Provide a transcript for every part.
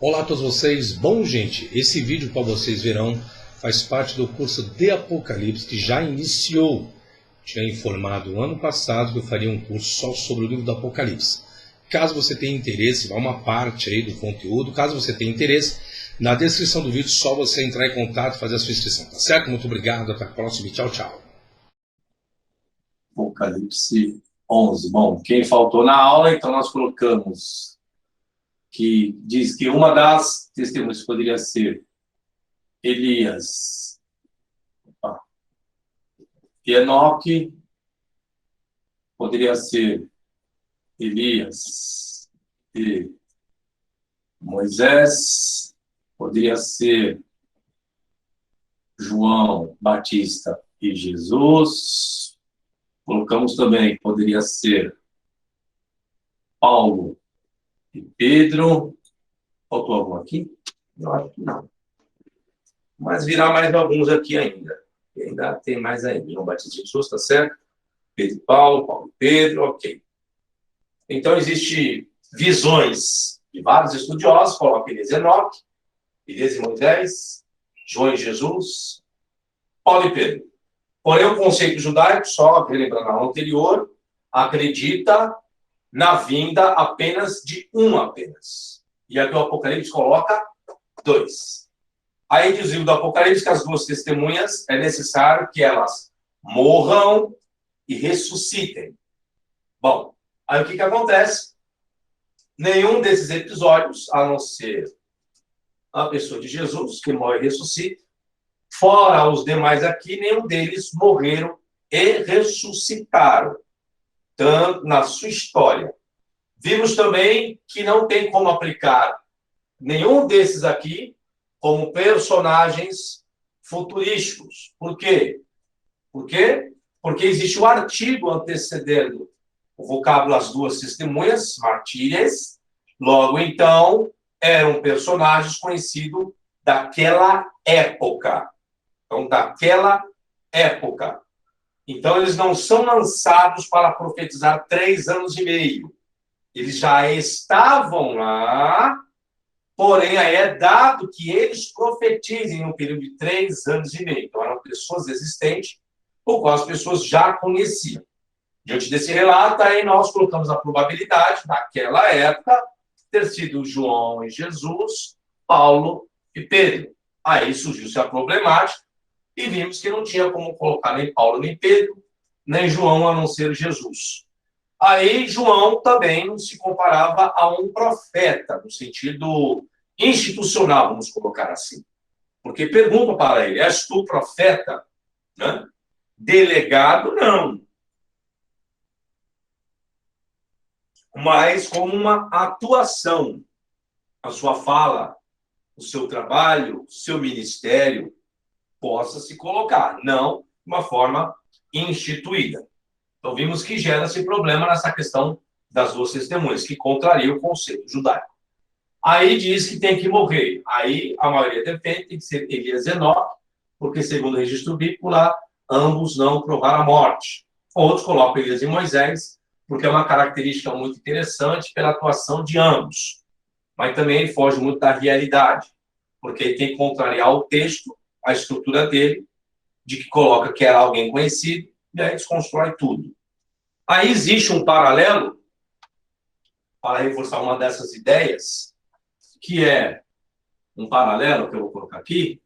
Olá a todos vocês. Bom, gente, esse vídeo, como vocês verão, faz parte do curso de Apocalipse que já iniciou. Tinha informado ano passado que eu faria um curso só sobre o livro do Apocalipse. Caso você tenha interesse, vai uma parte aí do conteúdo. Caso você tenha interesse, na descrição do vídeo, só você entrar em contato e fazer a sua inscrição, tá certo? Muito obrigado, até a próxima e tchau, tchau. Apocalipse 11. Bom, quem faltou na aula, então nós colocamos que diz que uma das testemunhas poderia ser Elias, Enoque, poderia ser Elias e Moisés, poderia ser João Batista e Jesus. Colocamos também, poderia ser Paulo e Pedro. Faltou algum aqui? Eu acho que não. Mas virá mais alguns aqui ainda. E ainda tem mais ainda. João Batista e Jesus, tá certo? Pedro e Paulo, Paulo e Pedro, ok. Então, existem visões de vários estudiosos, coloca Elias e Enoque, Elias e Moisés, João e Jesus, Paulo e Pedro. Porém, o conceito judaico, só relembrando a aula anterior, acredita na vinda apenas de um apenas. E aqui o Apocalipse coloca dois. Aí diz o livro do Apocalipse que as duas testemunhas é necessário que elas morram e ressuscitem. Bom, aí o que acontece? Nenhum desses episódios, a não ser a pessoa de Jesus, que morre e ressuscita, fora os demais aqui, nenhum deles morreram e ressuscitaram, tanto na sua história. Vimos também que não tem como aplicar nenhum desses aqui como personagens futurísticos. Por quê? Por quê? Porque existe o artigo antecedendo o vocábulo as duas testemunhas, martírias, logo então eram personagens conhecidos daquela época. Então, daquela época. Então, eles não são lançados para profetizar 3 anos e meio. Eles já estavam lá, porém, aí é dado que eles profetizem em um período de 3 anos e meio. Então, eram pessoas existentes, o qual as pessoas já conheciam. Diante desse relato, aí nós colocamos a probabilidade, naquela época, ter sido João e Jesus, Paulo e Pedro. Aí surgiu-se a problemática e vimos que não tinha como colocar nem Paulo nem Pedro, nem João, a não ser Jesus. Aí João também não se comparava a um profeta, no sentido institucional, vamos colocar assim. Porque perguntam para ele, és tu profeta? Né? Delegado, não. Mas como uma atuação, a sua fala, o seu trabalho, o seu ministério, possa se colocar, não de uma forma instituída. Então, vimos que gera-se problema nessa questão das duas testemunhas, que contraria o conceito judaico. Aí diz que tem que morrer. Aí a maioria defende, tem que ser Elias e Enoque, porque, segundo o registro bíblico lá, ambos não provaram a morte. Outros colocam Elias e Moisés, porque é uma característica muito interessante pela atuação de ambos. Mas também ele foge muito da realidade, porque ele tem que contrariar o texto, a estrutura dele, de que coloca que era alguém conhecido, e aí desconstrói tudo. Aí existe um paralelo, para reforçar uma dessas ideias, que é um paralelo, que eu vou colocar aqui,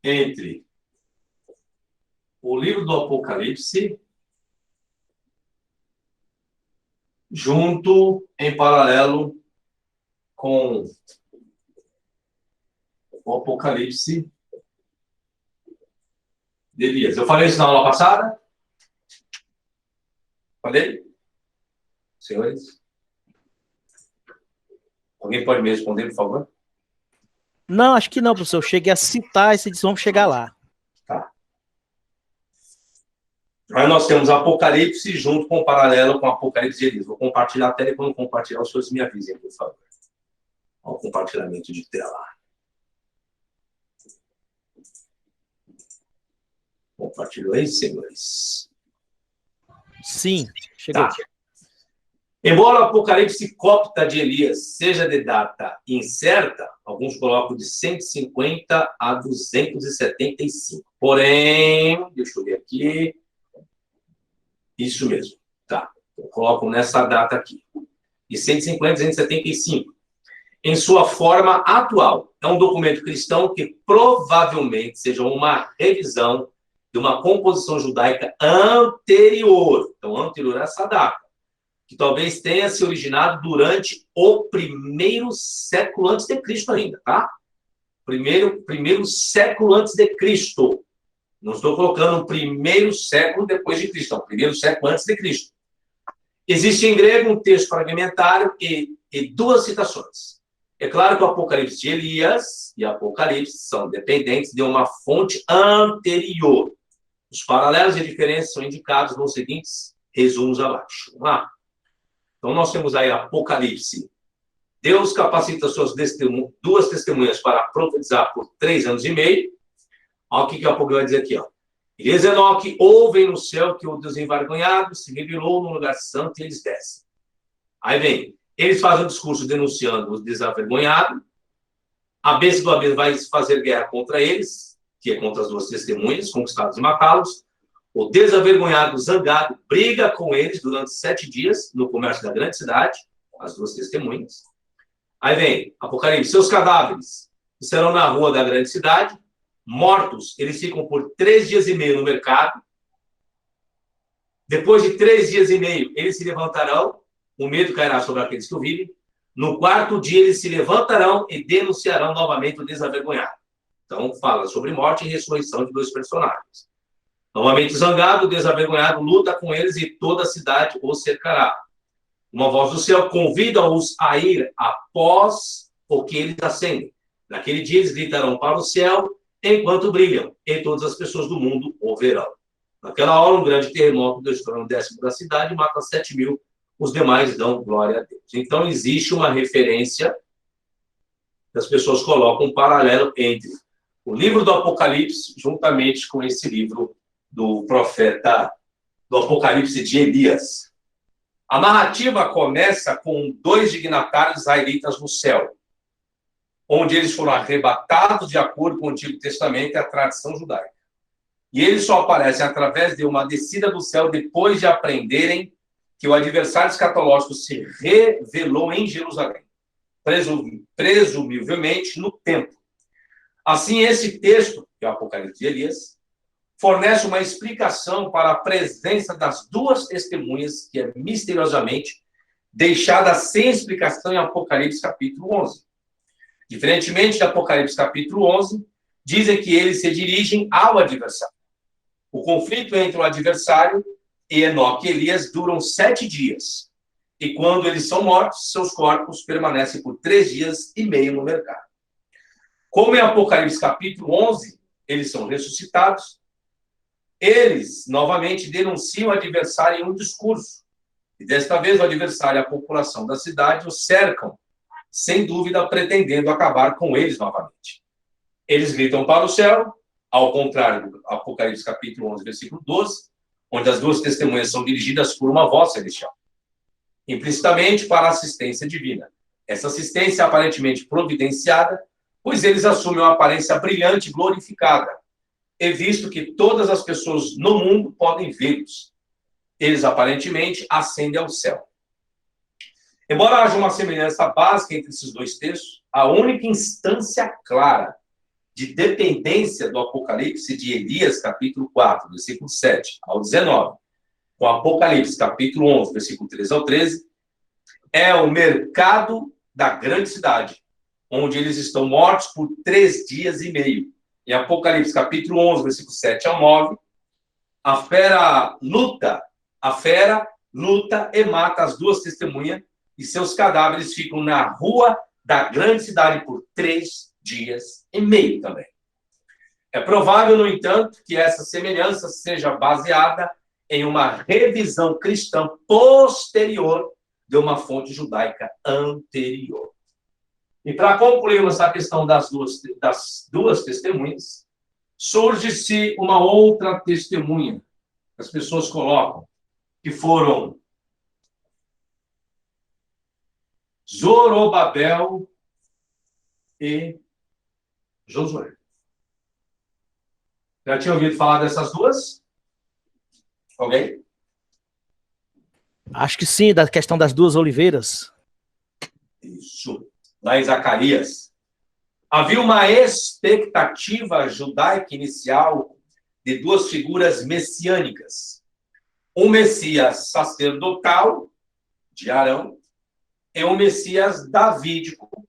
entre o livro do Apocalipse junto, em paralelo, com o Apocalipse de Elias. Eu falei isso na aula passada? Falei? Senhores? Alguém pode me responder, por favor? Não, acho que não, professor. Eu cheguei a citar e disse, vamos chegar lá. Tá. Aí nós temos Apocalipse junto com o paralelo com Apocalipse de Elias. Vou compartilhar a tela e quando compartilhar, os senhores me avisem, por favor. Olha o compartilhamento de tela. Compartilhou aí, senhores? Sim, chegou. Tá. Embora o Apocalipse copta de Elias seja de data incerta, alguns colocam de 150 a 275. Porém, deixa eu ver aqui. Isso mesmo. Tá. Eu coloco nessa data aqui. De 150 a 275. Em sua forma atual. É um documento cristão que provavelmente seja uma revisão de uma composição judaica anterior. Então, anterior a essa data. Que talvez tenha se originado durante o primeiro século antes de Cristo ainda, tá? Primeiro século antes de Cristo. Não estou colocando o primeiro século depois de Cristo, não. Primeiro século antes de Cristo. Existe em grego um texto fragmentário e duas citações. É claro que o Apocalipse de Elias e Apocalipse são dependentes de uma fonte anterior. Os paralelos e diferenças são indicados nos seguintes resumos abaixo. Vamos lá. Então, nós temos aí Apocalipse. Deus capacita suas duas testemunhas para profetizar por 3 anos e meio. Olha o que o Apocalipse vai dizer aqui. Ó. Elias e Enoque ouvem no céu que o Deus envergonhado se revelou no lugar santo e eles descem. Aí vem, eles fazem um discurso denunciando o desavergonhado. A besta do abismo vai fazer guerra contra eles, que é contra as duas testemunhas, conquistados e matá-los. O desavergonhado, zangado, briga com eles durante 7 dias no comércio da grande cidade, as duas testemunhas. Aí vem, Apocalipse, seus cadáveres estarão na rua da grande cidade, mortos, eles ficam por 3 dias e meio no mercado. Depois de 3 dias e meio, eles se levantarão, o medo cairá sobre aqueles que o vivem. No 4º dia, eles se levantarão e denunciarão novamente o desavergonhado. Então, fala sobre morte e ressurreição de 2 personagens. Novamente zangado, o desavergonhado luta com eles e toda a cidade os cercará. Uma voz do céu convida-os a ir após o que eles acendem. Naquele dia eles gritarão para o céu enquanto brilham, e todas as pessoas do mundo o verão. Naquela hora, um grande terremoto destrói 1/10 da cidade e mata 7.000. Os demais dão glória a Deus. Então, existe uma referência que as pessoas colocam um paralelo entre o livro do Apocalipse juntamente com esse livro do profeta, do Apocalipse de Elias. A narrativa começa com 2 dignatários israelitas no céu, onde eles foram arrebatados de acordo com o Antigo Testamento e a tradição judaica. E eles só aparecem através de uma descida do céu depois de aprenderem que o adversário escatológico se revelou em Jerusalém, presumivelmente no templo. Assim, esse texto, que é o Apocalipse de Elias, fornece uma explicação para a presença das 2 testemunhas que é misteriosamente deixada sem explicação em Apocalipse capítulo 11. Diferentemente de Apocalipse capítulo 11, dizem que eles se dirigem ao adversário. O conflito entre o adversário e Enoque e Elias duram 7 dias. E quando eles são mortos, seus corpos permanecem por 3 dias e meio no mercado. Como em Apocalipse capítulo 11, eles são ressuscitados, eles, novamente, denunciam o adversário em um discurso. E desta vez, o adversário e a população da cidade o cercam, sem dúvida, pretendendo acabar com eles novamente. Eles gritam para o céu, ao contrário do Apocalipse capítulo 11, versículo 12, onde as 2 testemunhas são dirigidas por uma voz celestial, implicitamente para a assistência divina. Essa assistência é aparentemente providenciada, pois eles assumem uma aparência brilhante e glorificada, é visto que todas as pessoas no mundo podem vê-los. Eles aparentemente ascendem ao céu. Embora haja uma semelhança básica entre esses 2 textos, a única instância clara de dependência do Apocalipse de Elias, capítulo 4, versículo 7 ao 19, com Apocalipse, capítulo 11, versículo 13 ao 13, é o mercado da grande cidade, onde eles estão mortos por 3 dias e meio. Em Apocalipse, capítulo 11, versículo 7 ao 9, a fera luta e mata as 2 testemunhas, e seus cadáveres ficam na rua da grande cidade por 3 dias e meio também. É provável, no entanto, que essa semelhança seja baseada em uma revisão cristã posterior de uma fonte judaica anterior. E para concluirmos essa questão das duas testemunhas, surge-se uma outra testemunha. As pessoas colocam que foram Zorobabel e Josué. Já tinha ouvido falar dessas duas? Alguém? Acho que sim, da questão das duas oliveiras. Isso. Lá em Zacarias. Havia uma expectativa judaica inicial de duas figuras messiânicas. Um Messias sacerdotal, de Arão, e um Messias davídico,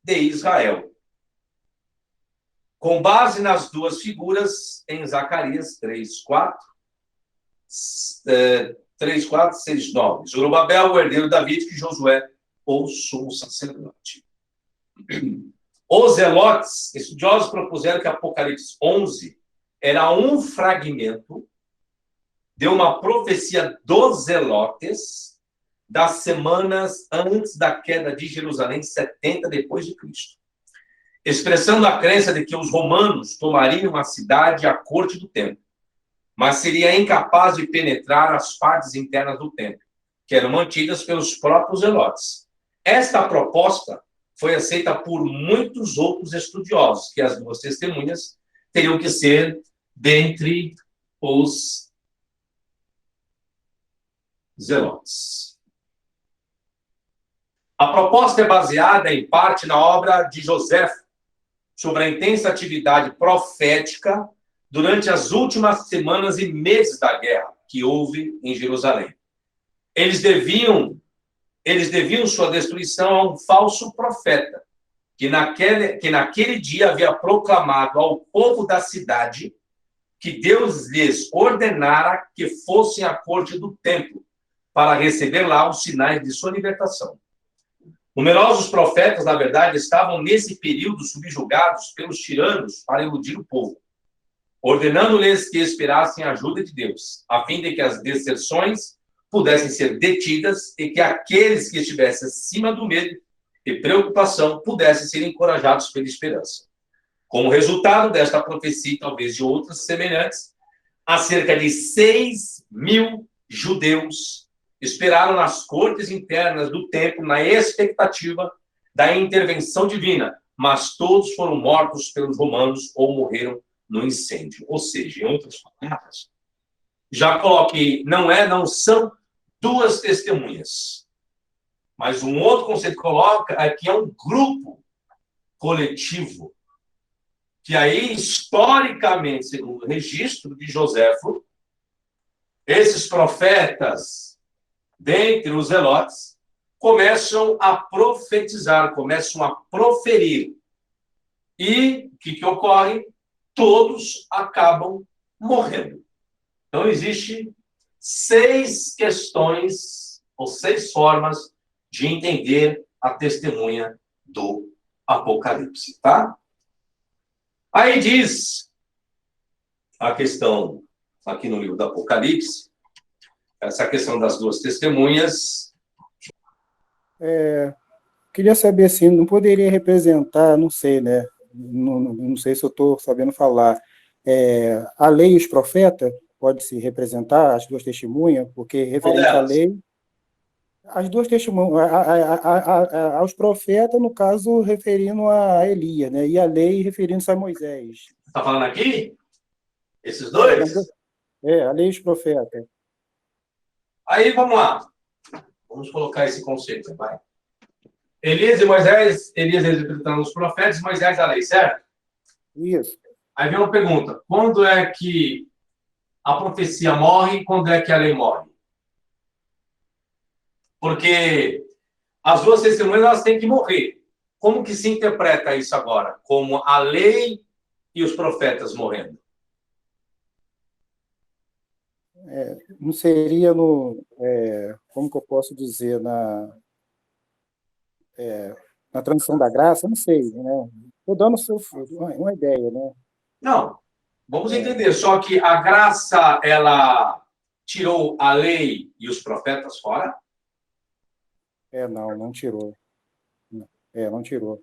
de Israel. Com base nas duas figuras, em Zacarias 3:4, 3:4, 6:9. Zorobabel, o herdeiro davídico, e Josué, o sumo sacerdote. Os zelotes, estudiosos propuseram que Apocalipse 11 era um fragmento de uma profecia dos zelotes das semanas antes da queda de Jerusalém, 70 depois de Cristo, expressando a crença de que os romanos tomariam a cidade e a corte do templo, mas seria incapaz de penetrar as partes internas do templo, que eram mantidas pelos próprios zelotes. Esta proposta foi aceita por muitos outros estudiosos, que as duas testemunhas teriam que ser dentre os zelotes. A proposta é baseada, em parte, na obra de José, sobre a intensa atividade profética durante as últimas semanas e meses da guerra que houve em Jerusalém. Eles deviam sua destruição a um falso profeta, que naquele dia havia proclamado ao povo da cidade que Deus lhes ordenara que fossem à corte do templo para receber lá os sinais de sua libertação. Numerosos profetas, na verdade, estavam nesse período subjugados pelos tiranos para iludir o povo, ordenando-lhes que esperassem a ajuda de Deus, a fim de que as deserções pudessem ser detidas e que aqueles que estivessem acima do medo e preocupação pudessem ser encorajados pela esperança. Como resultado desta profecia, e talvez de outras semelhantes, há cerca de 6.000 judeus esperaram nas cortes internas do templo na expectativa da intervenção divina, mas todos foram mortos pelos romanos ou morreram no incêndio. Ou seja, em outras palavras, já coloquei, não são duas testemunhas. Mas um outro conceito que coloca é que é um grupo coletivo, que aí, historicamente, segundo o registro de Joséfo, esses profetas, dentre os zelotes, começam a profetizar, começam a proferir. E o que ocorre? Todos acabam morrendo. Então, existe 6 questões, ou 6 formas de entender a testemunha do Apocalipse, tá? Aí diz a questão, aqui no livro do Apocalipse, essa questão das duas testemunhas. Queria saber, assim, não poderia representar, não sei, né? Não sei se eu estou sabendo falar. A lei e os profetas, pode-se representar as duas testemunhas, porque referente à lei, as duas testemunhas, aos profetas, no caso, referindo a Elias, né? E a lei referindo-se a Moisés. Está falando aqui? Esses dois? A lei e os profetas. Aí, vamos lá. Vamos colocar esse conceito, vai. Elias e Moisés, Elias representando os profetas, Moisés a lei, certo? Isso. Aí vem uma pergunta. Quando é que a profecia morre e quando é que a lei morre? Porque as duas testemunhas, elas têm que morrer. Como que se interpreta isso agora? Como a lei e os profetas morrendo? Não seria como que eu posso dizer, na transição da graça? Não sei, né? Estou dando uma ideia, né? Não, vamos entender. Só que a graça, ela tirou a lei e os profetas fora? Não tirou. Não tirou.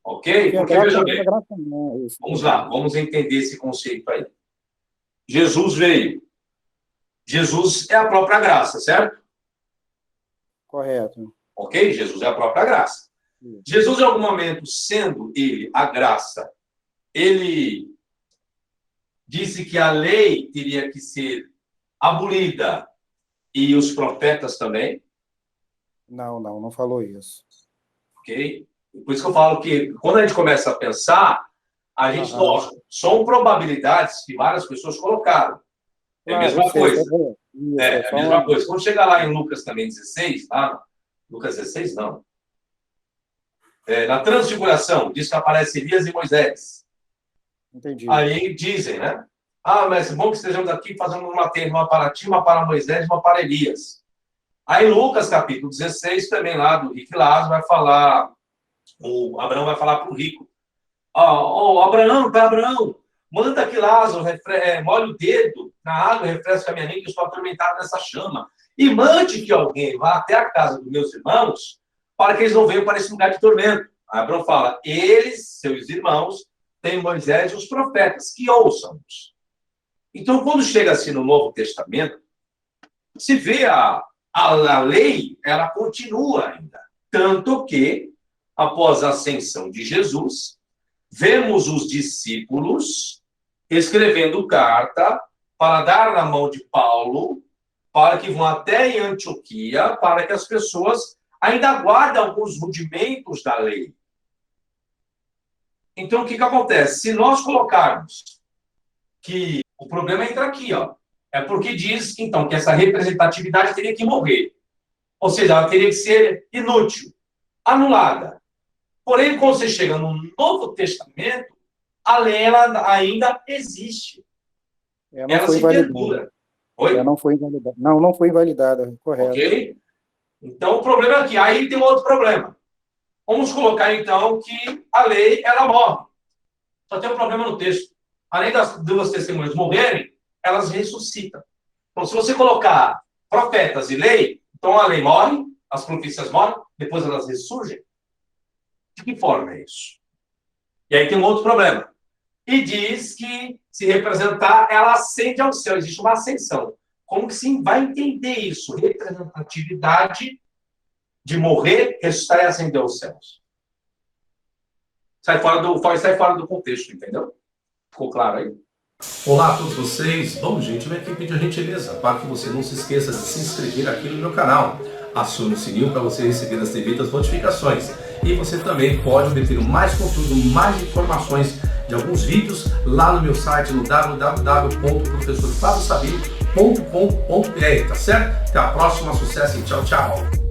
Ok? Porque veja bem. Isso. Vamos lá, vamos entender esse conceito aí. Jesus veio. Jesus é a própria graça, certo? Correto. Ok? Jesus é a própria graça. Jesus, em algum momento, sendo ele a graça, ele disse que a lei teria que ser abolida e os profetas também. Não falou isso. Ok? Por isso que eu falo que quando a gente começa a pensar, a gente, lógico, são probabilidades que várias pessoas colocaram. É a mesma coisa. É a mesma coisa. Quando chegar lá em Lucas também 16, Lucas 16, não. Na transfiguração, diz que aparece Elias e Moisés. Entendi. Aí dizem, né? Mas é bom que estejamos aqui fazendo uma tenda, uma para ti, uma para Moisés, uma para Elias. Aí Lucas, capítulo 16, também lá do rico e Lázaro, vai falar, o Abraão vai falar para o rico. Abraão, manda que Lázaro molhe o dedo na água, refresca a minha língua, que eu estou atormentado nessa chama. E mande que alguém vá até a casa dos meus irmãos, para que eles não venham para esse lugar de tormento. Aí Abraão fala, eles, seus irmãos, têm Moisés e os profetas, que ouçam-nos. Então, quando chega assim no Novo Testamento, se vê a lei, ela continua ainda. Tanto que, após a ascensão de Jesus, vemos os discípulos escrevendo carta para dar na mão de Paulo, para que vão até em Antioquia, para que as pessoas ainda guardem alguns rudimentos da lei. Então, o que acontece? Se nós colocarmos que o problema entra aqui, é porque diz, então, que essa representatividade teria que morrer. Ou seja, ela teria que ser inútil, anulada. Porém, quando você chega no Novo Testamento, a lei ela ainda existe. Ela se perdura. Ela não foi invalidada. Não foi invalidada, correto. Ok? Então, o problema é que aí tem um outro problema. Vamos colocar, então, que a lei, ela morre. Só tem um problema no texto. Além das duas testemunhas morrerem, elas ressuscitam. Então, se você colocar profetas e lei, então a lei morre, as profecias morrem, depois elas ressurgem. De que forma é isso? E aí tem um outro problema. E diz que, se representar, ela ascende ao céu. Existe uma ascensão. Como que se vai entender isso? Representatividade de morrer, ressuscitar e ascender aos céus. Sai fora do contexto, entendeu? Ficou claro aí? Olá a todos vocês. Bom, gente, uma equipe de gentileza, para que você não se esqueça de se inscrever aqui no meu canal. Acione o sininho para você receber as devidas notificações. E você também pode obter mais conteúdo, mais informações de alguns vídeos lá no meu site, no www.professorflaviosabino.com.br, tá certo? Até a próxima, sucesso e tchau, tchau!